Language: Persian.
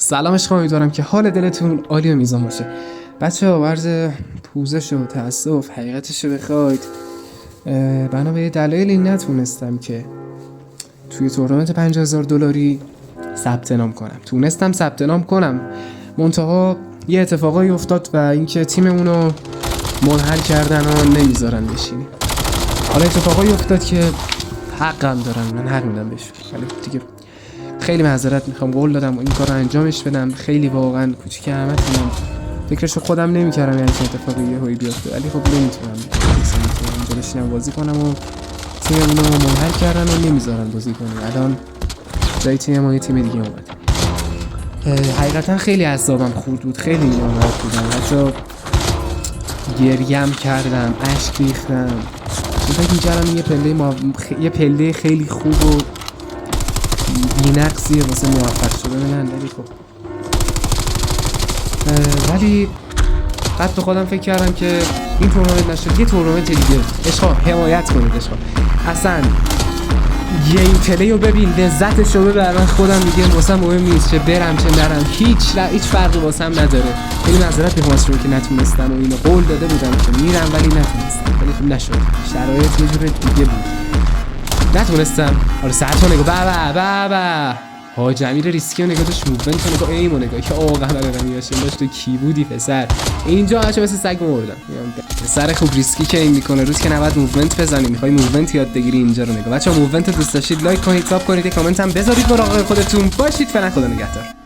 سلام عشقا، امیدوارم که حال دلتون عالی و میزان باشه. بچه‌ها عرض پوزش و تأسف حقیقتش رو بخواید، بنا به دلایلی نتونستم که توی تورنمنت $50,000 ثبت نام کنم. تونستم ثبت نام کنم، منتها یه اتفاقایی افتاد و اینکه تیممون رو منحل کردن و نمیذارن بشینیم. حالا اتفاقایی افتاد که حقم دارن، من حق میدم بهش، ولی دیگه خیلی معذرت میخوام. قول دادم این کار رو انجامش بدم. خیلی واقعا کوچیک احمدتونم، فکرشو خودم نمیکردم یعنی چه اتفاقی یهویی بیفته، ولی خب نمیتونم اینجا بشینم بازی کنم و تیممون رو منحل کردن و نمیذارن بازی کنیم. الان جای تیم ما یه تیم دیگه اومد. حقیقتا خیلی اعصابم خورد بود، خیلی ناراحت بودم، حتی گریم کردم، اشک ریختم. من فکر می‌کردم یه پله خیلی خوب و بی‌نقصیه واسه موفق شدن من، ولی خب ولی بعد به خودم فکر کردم که این تورنمنت نشد، یه تورنمنت دیگه. عشقا حمایت کنید، عشقا اصلا گیم پلی رو ببین، لذتش رو ببر. من خودم دیگه واسم مهم نیست چه برم چه نرم، هیچ فرقی واسم نداره. خیلی معذرت میخوام از که نتونستم و اینو قول داده بودم که میرم ولی نتونستم، ولی خب نشد، شرایط یه جور دیگه بود، نتونستم. آره ساعتو نگاه، بابا حاج امیر ریسکی رو نگاه داشت، موومنت رو نگاه، ایمو نگاه که آقا قمر نمیاشیم داشت. تو کی بودی پسر؟ اینجا هرچه مثل سگ مردم. پسر خوب ریسکی که این میکنه روز که نباید موومنت بزنی، میخوای موومنت یاد بگیری اینجا رو نگاه. بچه‌ها موومنت دوست داشتید لایک کنید، تاب کنید، کامنت هم بذارید، مراقب خودتون باشید. فعلا خدا نگهدار.